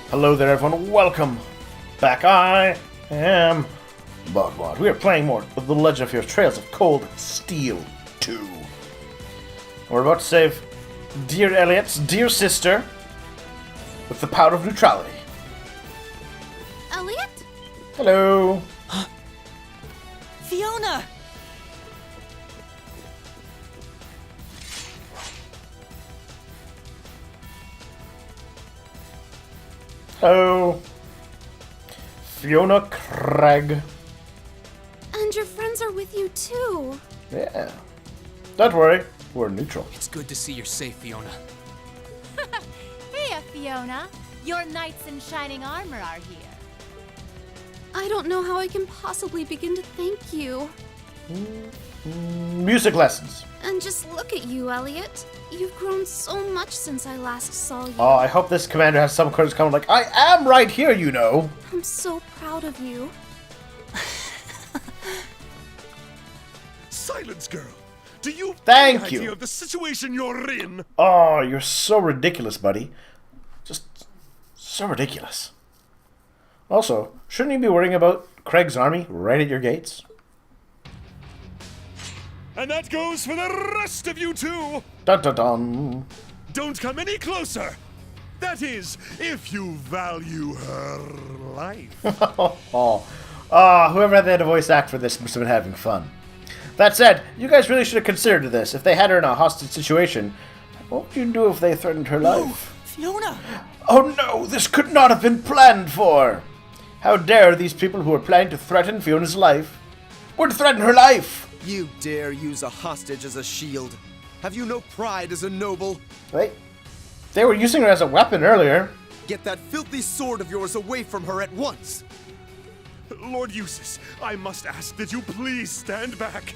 Hello there, everyone. Welcome back. I am BogMod. We are playing more of The Legend of Heroes Trails of Cold Steel 2. We're about to save dear Elliot's dear sister with the power of neutrality. Elliot? Hello. Fiona! Hello. Fiona Craig. And your friends are with you too. Yeah. Don't worry, we're neutral. It's good to see you're safe, Fiona. Hiya, Fiona. Your knights in shining armor are here. I don't know how I can possibly begin to thank you. Music lessons. And just look at you, Elliot. You've grown so much since I last saw you. Oh, I hope this commander has some courage coming like, I am right here, you know. I'm so proud of you. Silence, girl. Do you Thank have you. any idea of the situation you're in? Oh, you're so ridiculous, buddy. Just so ridiculous. Also, shouldn't you be worrying about Craig's army right at your gates? And that goes for the rest of you too. Dun dun dun. Don't come any closer. That is, if you value her life. Whoever had the voice act for this must have been having fun. That said, you guys really should have considered this. If they had her in a hostage situation, what would you do if they threatened her life? Fiona! Oh no, this could not have been planned for! How dare these people who are planning to threaten Fiona's life would threaten her life! You dare use a hostage as a shield? Have you no pride as a noble? Wait, they were using her as a weapon earlier. Get that filthy sword of yours away from her at once! Lord Eustace, I must ask that you please stand back.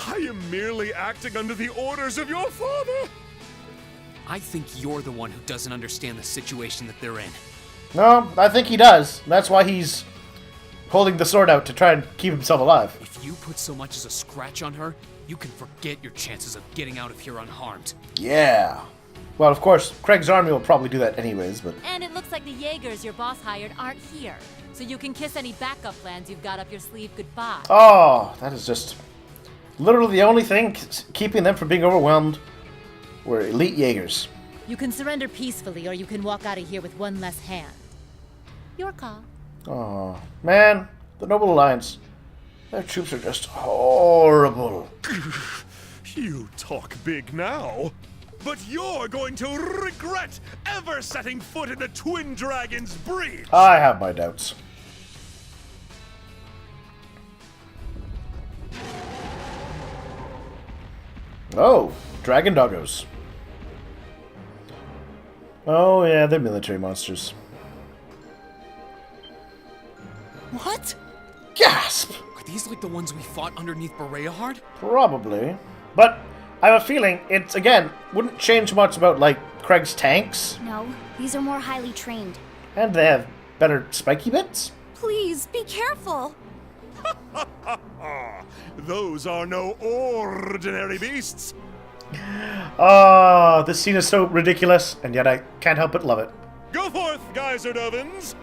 I am merely acting under the orders of your father. I think you're the one who doesn't understand the situation that they're in. No, I think he does. That's why he's holding the sword out to try and keep himself alive. If you put so much as a scratch on her, you can forget your chances of getting out of here unharmed. Yeah. Well, of course, Craig's army will probably do that anyways, but... And it looks like the Jaegers your boss hired aren't here. So you can kiss any backup plans you've got up your sleeve goodbye. Oh, that is just... literally the only thing keeping them from being overwhelmed were elite Jaegers. You can surrender peacefully or you can walk out of here with one less hand. Your call. Oh, man, the Noble Alliance. Their troops are just horrible. You talk big now, but you're going to regret ever setting foot in the Twin Dragons' breach. I have my doubts. Oh, dragon doggos. Oh yeah, they're military monsters. What? Gasp! Are these like the ones we fought underneath Bereahard? Probably. But I have a feeling it's, again, wouldn't change much about, like, Craig's tanks. No, these are more highly trained. And they have better spiky bits. Please, be careful. Those are no ordinary beasts. Oh, this scene is so ridiculous, and yet I can't help but love it. Go forth, Geyser Dovins.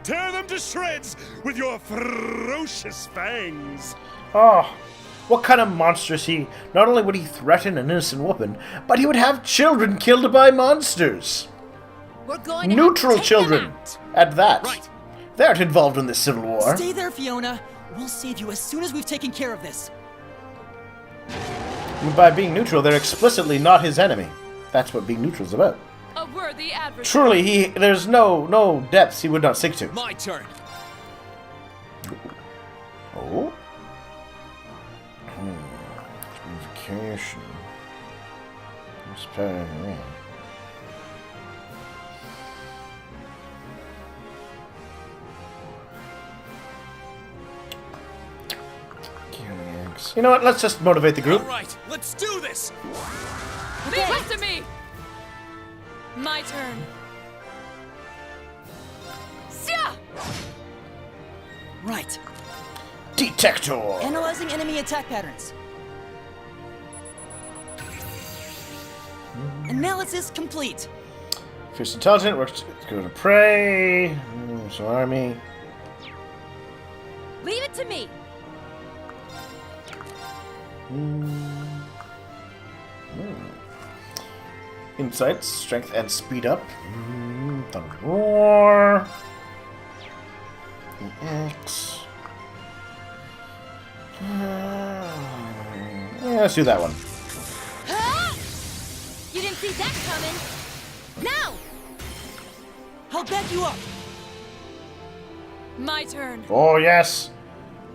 Tear them to shreds with your ferocious fangs. Oh, what kind of monster is he? Not only would he threaten an innocent woman, but he would have children killed by monsters. We're going to Neutral have to take them children, out. at that. Right. They aren't involved in this civil war. Stay there, Fiona. We'll save you as soon as we've taken care of this. By being neutral, they're explicitly not his enemy. That's what being neutral is about. A worthy adversary. Truly, there's no depths he would not seek to. My turn. Oh? Vacation. You know what? Let's just motivate the group. All right, let's do this. Leave it to me. My turn. Sia! Right. Detector. Analyzing enemy attack patterns. Analysis complete. Fierce intelligent, works good to prey. So army. Leave it to me. Insights, strength, and speed up. Thunder roar. X. Yeah, let's do that one. You didn't see that coming. Now! I'll back you up. My turn. Oh yes,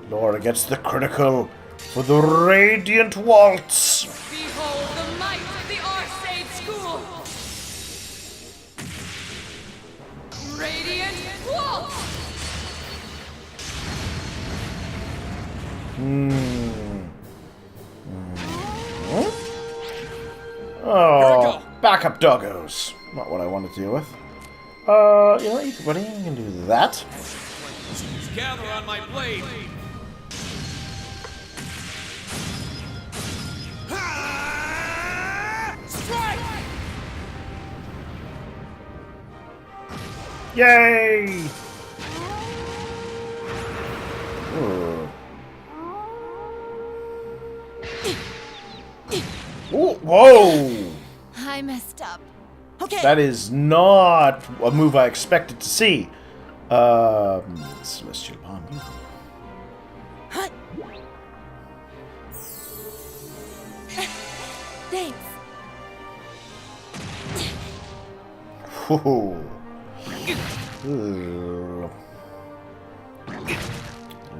Laura gets the critical for the Radiant Waltz. Behold the might of the Arcade School. Radiant Waltz. Oh, backup doggos. Not what I want to deal with. You know what, buddy? You can do that. Gather on my blade. Strike! Yay! Ooh. Ooh, whoa! I messed up. Okay. That is not a move I expected to see. Celestial Bomb. Huh. Thanks. Ooh. Ooh.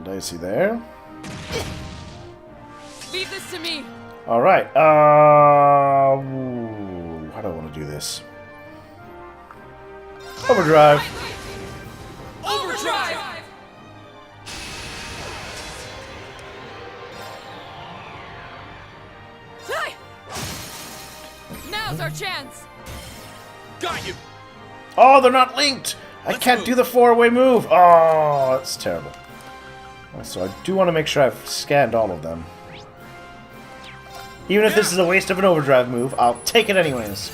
Dicey there. Leave this to me. All right. Ooh, how do I want to do this? Overdrive. Overdrive! Now's our chance. Got you! Oh, they're not linked. I can't do the four-way move. Oh, that's terrible. So I do want to make sure I've scanned all of them. Even if this is a waste of an overdrive move, I'll take it anyways.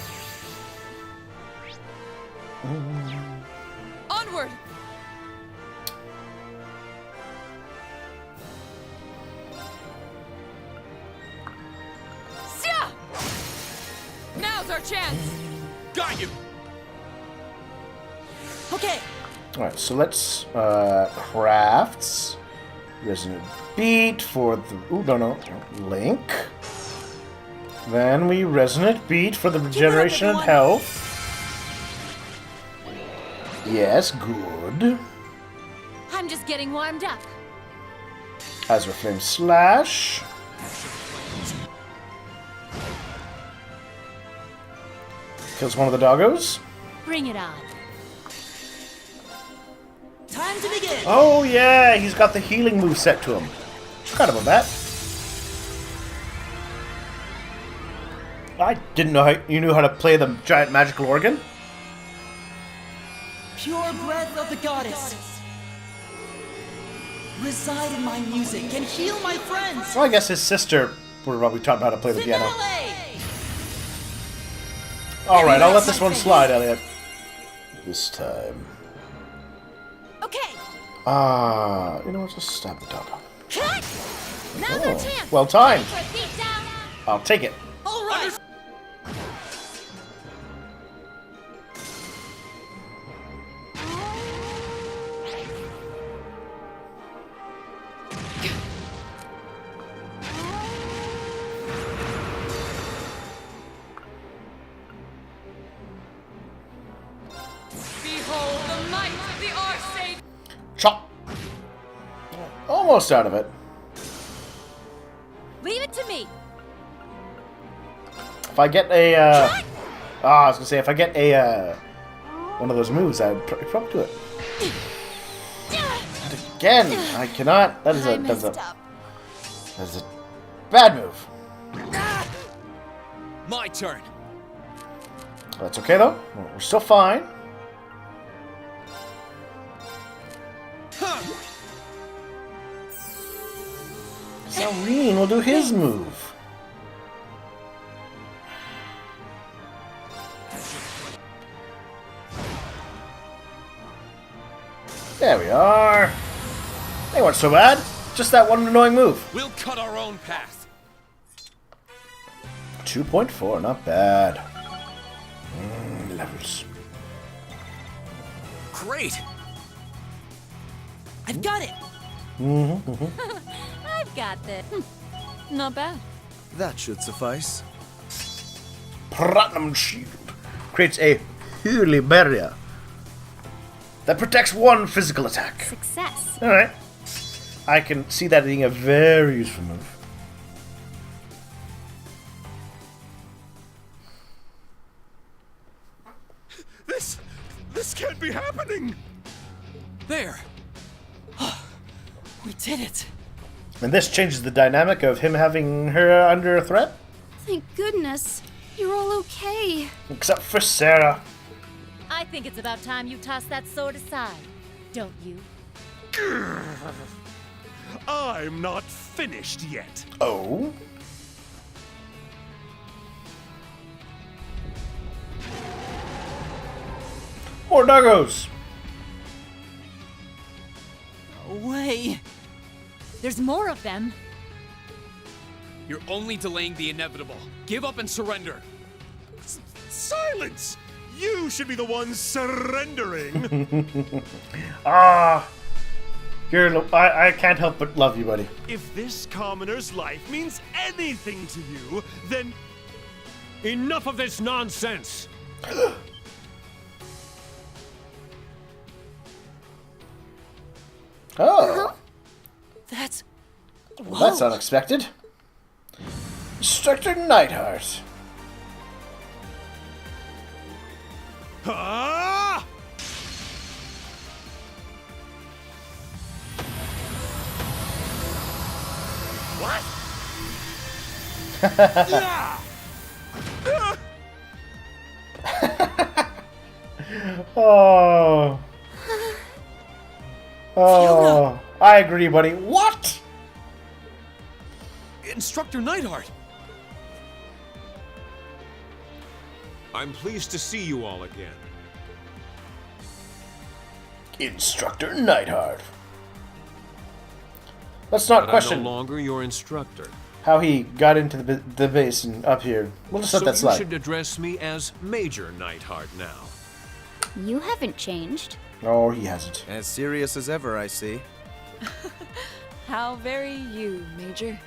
Onward. Sia! Now's our chance. Got you! Okay. Alright, so let's crafts. Resonant beat for the Link. Then we resonant beat for the regeneration and health. Yes, good. I'm just getting warmed up. Azure Flame Slash. Kills one of the doggos. Bring it on. Time to begin. Oh yeah, he's got the healing move set to him. Forgot about that. I didn't know how you knew how to play the giant magical organ. Pure breath of the goddess. Reside in my music and heal my friends. Well, I guess his sister would probably taught him how to play the piano. Alright, I'll let this one slide, Elliot. This time. Okay. You know what? Just stab the dog. Now's our chance. Well timed. For a beat down. I'll take it. All right. Behold the might of the Arcade. Chop. Almost out of it. Leave it to me. If I get a, I was gonna say, if I get a, one of those moves, I'd probably do it. Not again! I cannot. That is I a, that's messed a, up. that's a bad move. My turn. That's okay though. We're still fine. Salreen will do his move. There we are. They weren't so bad. Just that one annoying move. We'll cut our own path. 2.4, not bad. Levels. Great. I've got it! I've got this. Not bad. That should suffice. Platinum Shield creates a holy barrier that protects one physical attack. Success. Alright. I can see that being a very useful move. This can't be happening! There. We did it! And this changes the dynamic of him having her under threat. Thank goodness. You're all okay. Except for Sarah. I think it's about time you toss that sword aside, don't you? I'm not finished yet. Oh? More doggos! No way! There's more of them. You're only delaying the inevitable. Give up and surrender. Silence! You should be the one surrendering. I can't help but love you, buddy. If this commoner's life means anything to you, then enough of this nonsense. Oh, That's... well, that's unexpected. Instructor Nightheart. Ah! What? Oh. Oh. I agree, buddy. What? Instructor Nightheart. I'm pleased to see you all again. Instructor Nightheart. Let's not But question I'm no longer your instructor. how he got into the base and up here. We'll just let So that you slide. should address me as Major Nightheart now. You haven't changed. No, he hasn't. As serious as ever, I see. How very you, Major.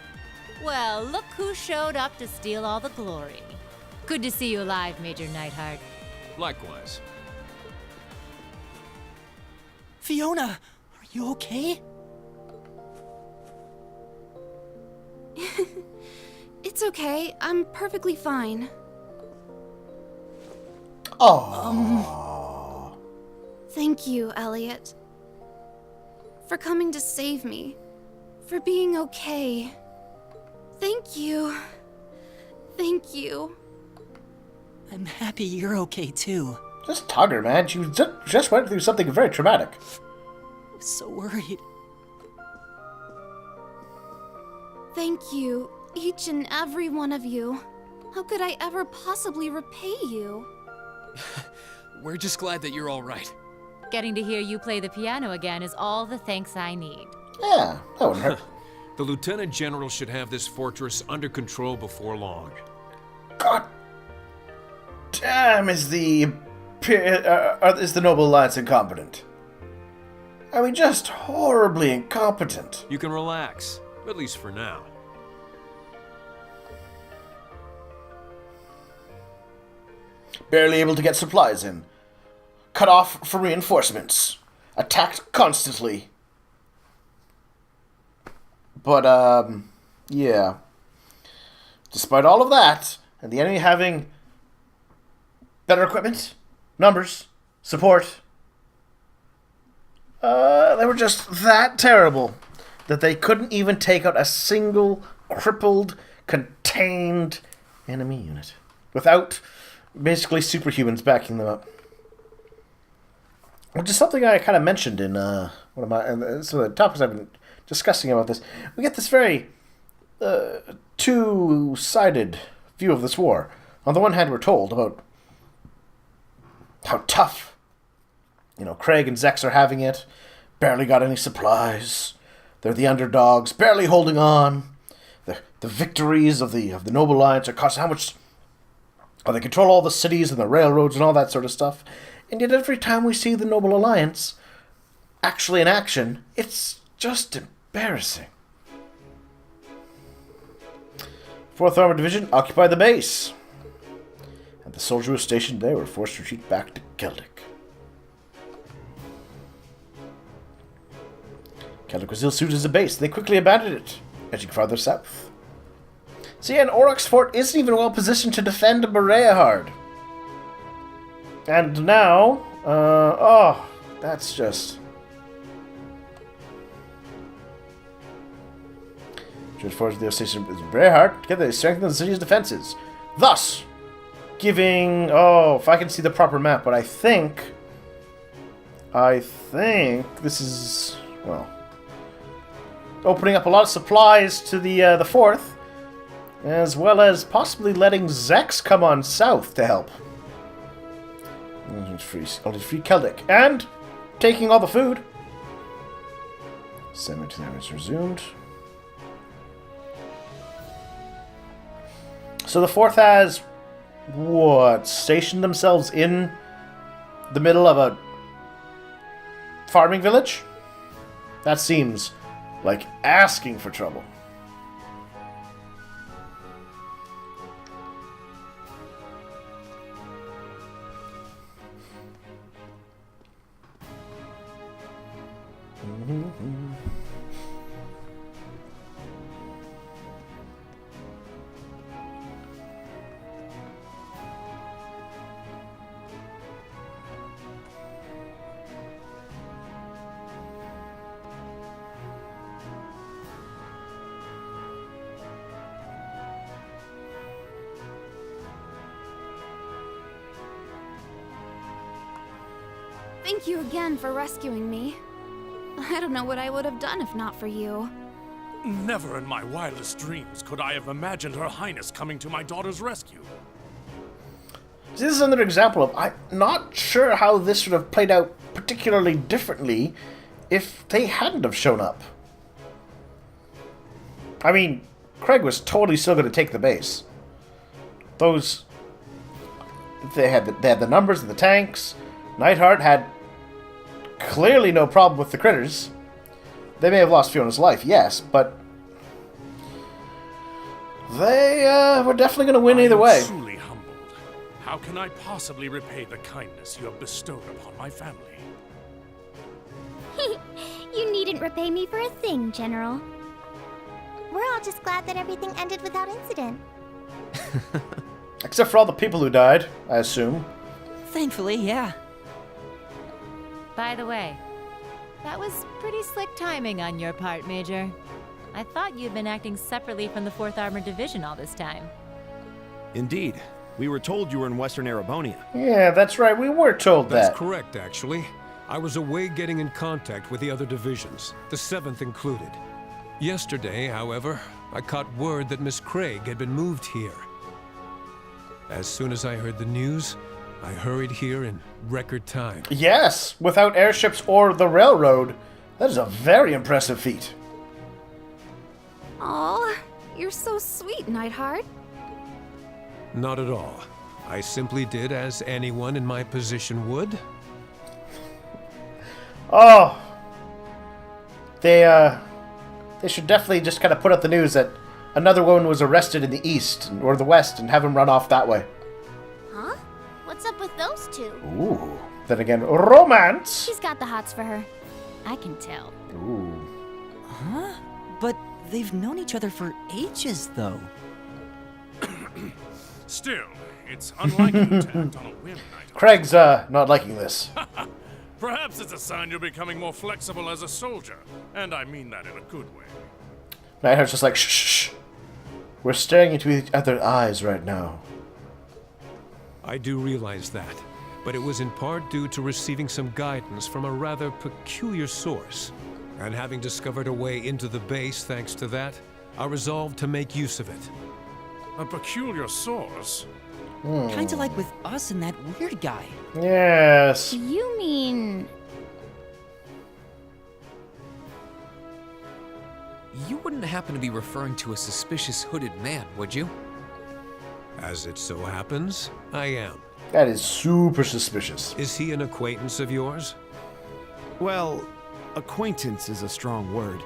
Well, look who showed up to steal all the glory. Good to see you alive, Major Nightheart. Likewise. Fiona! Are you okay? It's okay. I'm perfectly fine. Oh. Thank you, Elliot. For coming to save me. For being okay. Thank you. Thank you. I'm happy you're okay too. Just tug her, man. She just went through something very traumatic. I was so worried. Thank you, each and every one of you. How could I ever possibly repay you? We're just glad that you're all right. Getting to hear you play the piano again is all the thanks I need. Yeah, that wouldn't hurt. The Lieutenant General should have this fortress under control before long. God damn, is the Noble Alliance incompetent? I mean, just horribly incompetent. You can relax, at least for now. Barely able to get supplies in. Cut off from reinforcements. Attacked constantly. But, yeah. Despite all of that, and the enemy having better equipment, numbers, support, they were just that terrible that they couldn't even take out a single crippled, contained enemy unit without basically superhumans backing them up. Which is something I kind of mentioned in one of my some of the topics I've been discussing about this. We get this very two-sided view of this war. On the one hand, we're told about how tough, Craig and Zex are having it, barely got any supplies. They're the underdogs, barely holding on. The victories of the Noble Alliance are costing how much... Oh, they control all the cities and the railroads and all that sort of stuff. And yet every time we see the Noble Alliance actually in action, it's just embarrassing. 4th Armored Division occupied the base. And the soldiers who were stationed there were forced to retreat back to Celtic. Celtic was ill-suited as a base. They quickly abandoned it, edging farther south. See, and Oroc's fort isn't even well positioned to defend Bereahard. And now, that's just... George forces the station is Bereahard. Together they strengthen the city's defenses, thus giving... Oh, if I can see the proper map, but I think this is, well, opening up a lot of supplies to the 4th, as well as possibly letting Zex come on south to help. Only free Celtic. And taking all the food. 17 hours resumed. So the 4th has, stationed themselves in the middle of a farming village? That seems like asking for trouble. Thank you again for rescuing me. I don't know what I would have done if not for you. Never in my wildest dreams could I have imagined Her Highness coming to my daughter's rescue. See, this is another example of, I'm not sure how this would have played out particularly differently if they hadn't have shown up. I mean, Craig was totally still going to take the base. They had the numbers and the tanks. Neidhart had clearly no problem with the critters. They may have lost Fiona's life, yes, but they were definitely going to win either way. I am truly humbled. How can I possibly repay the kindness you have bestowed upon my family? You needn't repay me for a thing, General. We're all just glad that everything ended without incident. Except for all the people who died, I assume. Thankfully, yeah. By the way, that was pretty slick timing on your part, Major. I thought you'd been acting separately from the 4th Armored Division all this time. Indeed. We were told you were in Western Erebonia. Yeah, that's right. We were told that. That's correct, actually. I was away getting in contact with the other divisions, the 7th included. Yesterday, however, I caught word that Miss Craig had been moved here. As soon as I heard the news, I hurried here in record time. Yes, without airships or the railroad. That is a very impressive feat. Aw, you're so sweet, Neidhart. Not at all. I simply did as anyone in my position would. Oh. They should definitely just kind of put out the news that another woman was arrested in the east or the west and have him run off that way. Huh? What's up with those two? Ooh. Then again, romance. She's got the hots for her. I can tell. Ooh. Huh? But they've known each other for ages, though. Still, it's unlikely to act on a whim, Neidhart. Craig's not liking this. Perhaps it's a sign you're becoming more flexible as a soldier, and I mean that in a good way. Neidhart's just like, shh, shh, shh. We're staring into each other's eyes right now. I do realize that, but it was in part due to receiving some guidance from a rather peculiar source. And having discovered a way into the base thanks to that, I resolved to make use of it. A peculiar source? Kinda like with us and that weird guy. Yes. You mean... wouldn't happen to be referring to a suspicious hooded man, would you? As it so happens, I am. That is super suspicious. Is he an acquaintance of yours? Well, acquaintance is a strong word.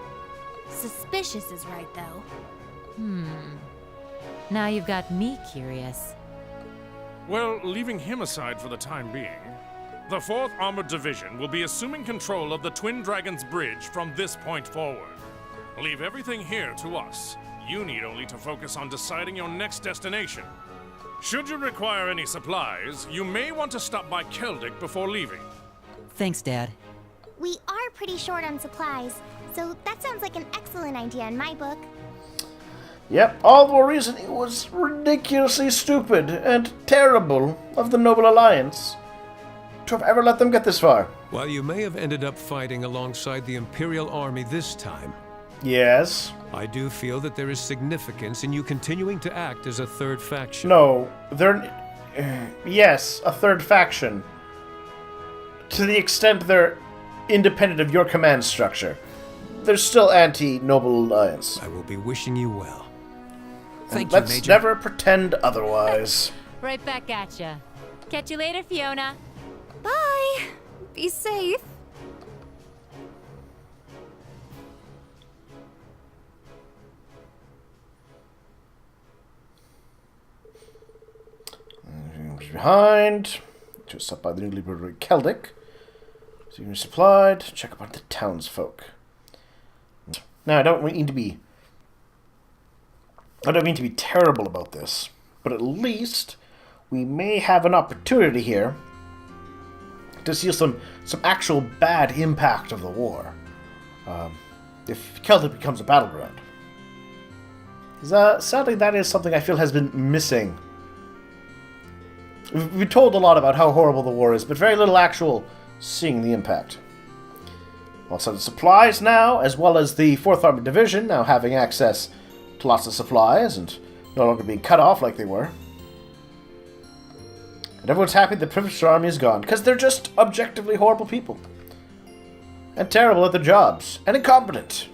Suspicious is right, though. Now you've got me curious. Well, leaving him aside for the time being, the 4th Armored Division will be assuming control of the Twin Dragons Bridge from this point forward. Leave everything here to us. You need only to focus on deciding your next destination. Should you require any supplies, you may want to stop by Keldic before leaving. Thanks, Dad. We are pretty short on supplies, so that sounds like an excellent idea in my book. Yep, all the more reason it was ridiculously stupid and terrible of the Noble Alliance to have ever let them get this far. While you may have ended up fighting alongside the Imperial Army this time, Yes. I do feel that there is significance in you continuing to act as a third faction. No, they're... yes, a third faction. To the extent they're independent of your command structure. They're still anti-Noble Alliance. I will be wishing you well. Thank you, Let's Major. never pretend otherwise. Right back at ya. Catch you later, Fiona. Bye! Be safe. Behind. Just up by the newly liberated Keldic. So you're supplied. Check about the townsfolk. Now, I don't mean to be terrible about this, but at least we may have an opportunity here to see some actual bad impact of the war. If Keldic becomes a battleground. Because sadly, that is something I feel has been missing. We've been told a lot about how horrible the war is, but very little actual seeing the impact. Also, the supplies now, as well as the 4th Armored Division, now having access to lots of supplies and no longer being cut off like they were. And everyone's happy the Privileged Army is gone, because they're just objectively horrible people. And terrible at their jobs. And incompetent.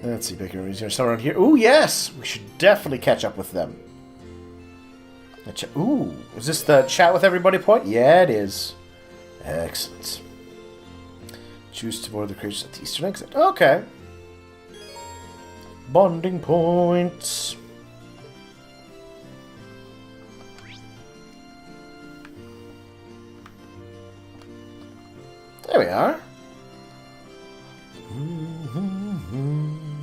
Let's see, Baker, is there someone around here? Ooh, yes! We should definitely catch up with them. Ooh, is this the chat with everybody point? Yeah, it is. Excellent. Choose to board the creatures at the eastern exit. Okay. Bonding points. There we are.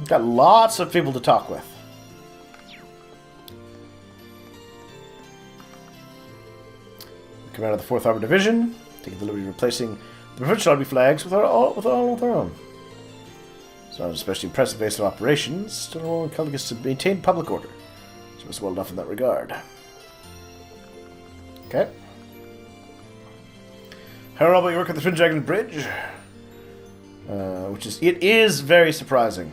Got lots of people to talk with. Commander of the 4th Armored Division, taking the liberty of replacing the provincial army flags with our own. It's not an especially impressive base of operations, still a role in Keldic is to maintain public order. So it's well enough in that regard. Okay. How about you work at the Twin Dragon Bridge? It is very surprising.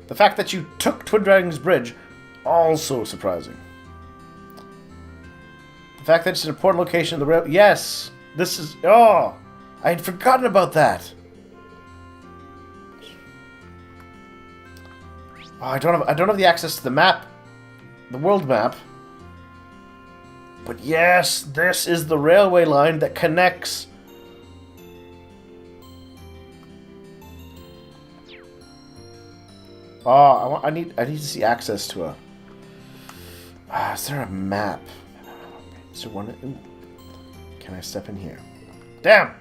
The fact that you took Twin Dragon's Bridge, also surprising. The fact that it's an important location of the rail... Yes! This is... Oh! I had forgotten about that! Oh, I don't have the access to the map. The world map. But yes, this is the railway line that connects... Oh, I need to see access to a... is there a map? Is there one? Ooh. Can I step in here? Damn!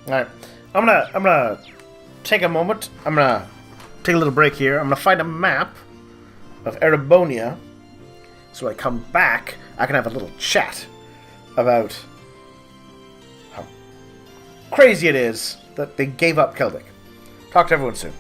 Alright. I'm gonna take a moment. I'm gonna take a little break here. I'm gonna find a map of Erebonia. So when I come back, I can have a little chat about how crazy it is that they gave up Keldic. Talk to everyone soon.